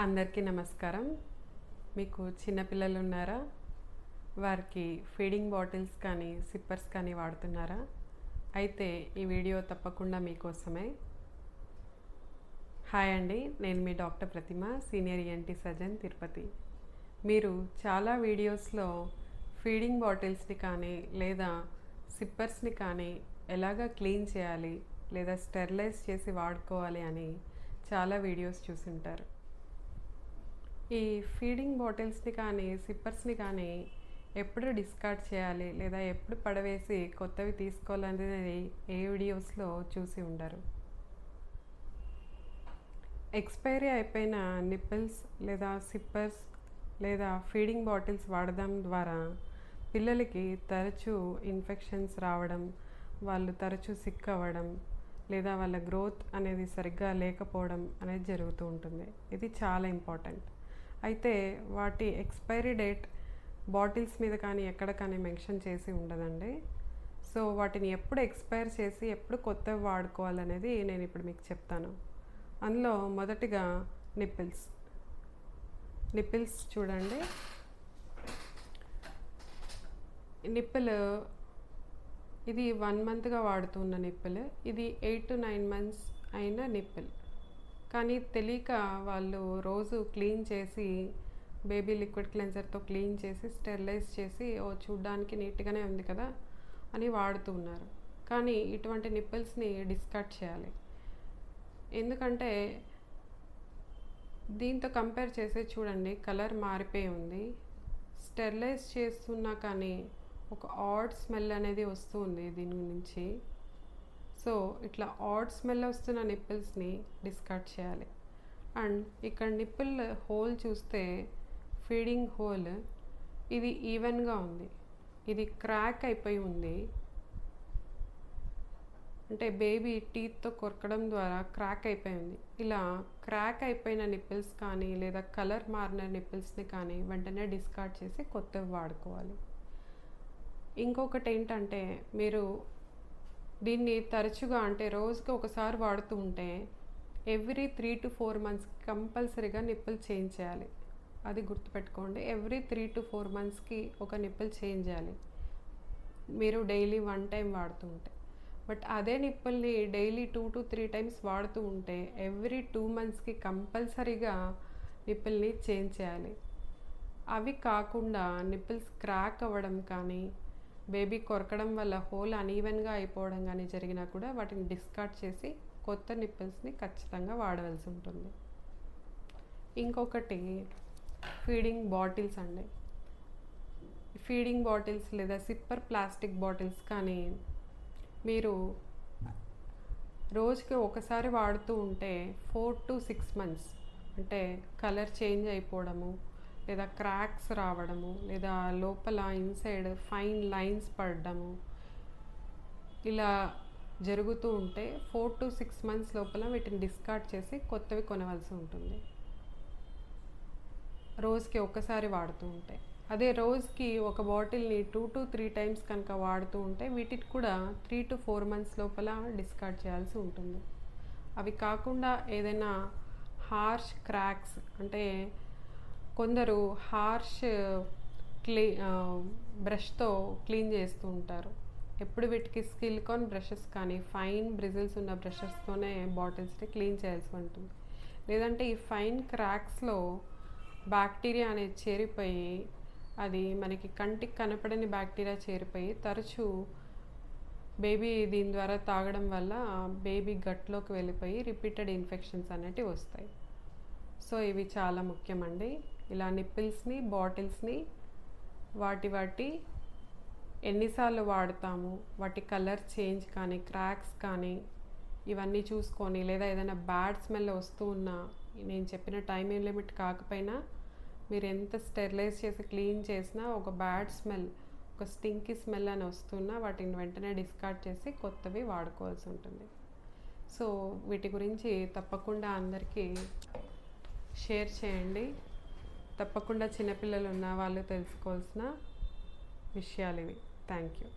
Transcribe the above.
అందరికీ నమస్కారం. మీకు చిన్నపిల్లలు ఉన్నారా? వారికి ఫీడింగ్ బాటిల్స్ కానీ సిప్పర్స్ కానీ వాడుతున్నారా? అయితే ఈ వీడియో తప్పకుండా మీకోసమే. హాయ్ అండి, నేను మీ డాక్టర్ ప్రతిమ, సీనియర్ ఈఎన్టీ సర్జన్, తిరుపతి. మీరు చాలా వీడియోస్లో ఫీడింగ్ బాటిల్స్ని కానీ లేదా సిప్పర్స్ని కానీ ఎలాగ క్లీన్ చేయాలి లేదా స్టెరిలైజ్ చేసి వాడుకోవాలి అని చాలా వీడియోస్ చూసుంటారు. ఈ ఫీడింగ్ బాటిల్స్ని కానీ సిప్పర్స్ని కానీ ఎప్పుడు డిస్కార్డ్ చేయాలి లేదా ఎప్పుడు పడవేసి కొత్తవి తీసుకోవాలనేది ఏ వీడియోస్లో చూసి ఉండరు. ఎక్స్పైరీ అయిపోయిన నిప్పిల్స్ లేదా సిప్పర్స్ లేదా ఫీడింగ్ బాటిల్స్ వాడడం ద్వారా పిల్లలకి తరచూ ఇన్ఫెక్షన్స్ రావడం, వాళ్ళు తరచూ సిక్ అవ్వడం లేదా వాళ్ళ గ్రోత్ అనేది సరిగ్గా లేకపోవడం అనేది జరుగుతూ ఉంటుంది. ఇది చాలా ఇంపార్టెంట్. అయితే వాటి ఎక్స్పైరీ డేట్ బాటిల్స్ మీద కానీ ఎక్కడ కానీ మెన్షన్ చేసి ఉండదండి. సో వాటిని ఎప్పుడు ఎక్స్పైర్ చేసి ఎప్పుడు కొత్తవి వాడుకోవాలనేది నేను ఇప్పుడు మీకు చెప్తాను. అందులో మొదటిగా నిప్పిల్స్ చూడండి. నిప్పిల్ ఇది 1 మంత్గా వాడుతున్న నిప్పిల్, ఇది 8 to 9 months అయిన నిప్పిల్. కానీ తెలియక వాళ్ళు రోజు క్లీన్ చేసి బేబీ లిక్విడ్ క్లెన్జర్తో క్లీన్ చేసి స్టెరిలైజ్ చేసి చూడ్డానికి నీట్గానే ఉంది కదా అని వాడుతూ ఉన్నారు. కానీ ఇటువంటి నిప్పిల్స్ని డిస్కార్డ్ చేయాలి. ఎందుకంటే దీంతో కంపేర్ చేసి చూడండి, కలర్ మారిపోయి ఉంది. స్టెరిలైజ్ చేస్తున్నా కానీ ఒక ఆడ్ స్మెల్ అనేది వస్తూ ఉంది దీని నుంచి. సో ఇట్లా ఆడ్ స్మెల్ వస్తున్న నిప్పిల్స్ని డిస్కార్డ్ చేయాలి. అండ్ ఇక్కడ నిప్పిల్ హోల్ చూస్తే ఫీడింగ్ హోల్ ఇది ఈవెన్గా ఉంది, ఇది క్రాక్ అయిపోయి ఉంది. అంటే బేబీ టీత్తో కొరకడం ద్వారా క్రాక్ అయిపోయి ఉంది. ఇలా క్రాక్ అయిపోయిన నిప్పిల్స్ కానీ లేదా కలర్ మారిన నిప్పిల్స్ని కానీ వెంటనే డిస్కార్డ్ చేసి కొత్తవి వాడుకోవాలి. ఇంకొకటి ఏంటంటే, మీరు దీన్ని తరచుగా అంటే రోజుకి ఒకసారి వాడుతూ ఉంటే ఎవ్రీ 3 to 4 months కంపల్సరీగా నిప్పులు చేంజ్ చేయాలి. అది గుర్తుపెట్టుకోండి. ఎవ్రీ 3 to 4 monthsకి ఒక నిప్పులు చేంజ్ చేయాలి మీరు డైలీ 1 time వాడుతూ ఉంటే. బట్ అదే నిప్పుల్ని డైలీ 2 to 3 times వాడుతూ ఉంటే ఎవ్రీ 2 monthsకి కంపల్సరీగా నిప్పుల్ని చేంజ్ చేయాలి. అవి కాకుండా నిప్పుల్స్ క్రాక్ అవ్వడం కానీ బేబీ కొరకడం వల్ల హోల్ అనీవెన్గా అయిపోవడం కానీ జరిగినా కూడా వాటిని డిస్కార్డ్ చేసి కొత్త నిప్పిల్స్ని ఖచ్చితంగా వాడవలసి ఉంటుంది. ఇంకొకటి ఫీడింగ్ బాటిల్స్ అండి. ఫీడింగ్ బాటిల్స్ లేదా సిప్పర్ ప్లాస్టిక్ బాటిల్స్ కానీ మీరు రోజుకి ఒకసారి వాడుతూ ఉంటే 4 to 6 months అంటే కలర్ చేంజ్ అయిపోవడము లేదా క్రాక్స్ రావడము లేదా లోపల ఇన్సైడ్ ఫైన్ లైన్స్ పడడము ఇలా జరుగుతూ ఉంటే 4 to 6 months లోపల వీటిని డిస్కార్డ్ చేసి కొత్తవి కొనవలసి ఉంటుంది, రోజుకి ఒకసారి వాడుతూ ఉంటే. అదే రోజుకి ఒక బాటిల్ని 2 to 3 times కనుక వాడుతూ ఉంటే వీటికి కూడా 3 to 4 months లోపల డిస్కార్డ్ చేయాల్సి ఉంటుంది. అవి కాకుండా ఏదైనా హార్ష్ క్రాక్స్ అంటే కొందరు హార్ష్ బ్రష్తో క్లీన్ చేస్తూ ఉంటారు. ఎప్పుడు వీటికి సిలికాన్ బ్రషెస్ కానీ ఫైన్ బ్రిజిల్స్ ఉన్న బ్రషెస్తోనే బాటిల్స్ని క్లీన్ చేయాల్సి ఉంటుంది. లేదంటే ఈ ఫైన్ క్రాక్స్లో బ్యాక్టీరియా అనేది చేరిపోయి అది మనకి కంటికి కనపడని బ్యాక్టీరియా చేరిపోయి తరచూ బేబీ దీని ద్వారా తాగడం వల్ల బేబీ గట్లోకి వెళ్ళిపోయి రిపీటెడ్ ఇన్ఫెక్షన్స్ అనేటివి వస్తాయి. సో ఇవి చాలా ముఖ్యమండి. ఇలా నిప్పిల్స్ని బాటిల్స్ని వాటి ఎన్నిసార్లు వాడతాము, వాటి కలర్ చేంజ్ కానీ క్రాక్స్ కానీ ఇవన్నీ చూసుకొని, లేదా ఏదైనా బ్యాడ్ స్మెల్ వస్తూ ఉన్నా నేను చెప్పిన టైమింగ్ లిమిట్ కాకపోయినా మీరు ఎంత స్టెరిలైజ్ చేసి క్లీన్ చేసినా ఒక బ్యాడ్ స్మెల్, ఒక స్టింకీ స్మెల్ అని వస్తున్నా వాటిని వెంటనే డిస్కార్డ్ చేసి కొత్తవి వాడుకోవాల్సి ఉంటుంది. సో వీటి గురించి తప్పకుండా అందరికీ షేర్ చేయండి. తప్పకుండా చిన్నపిల్లలు ఉన్న వాళ్ళు తెలుసుకోవాల్సిన విషయాలు ఇవి. Thank you.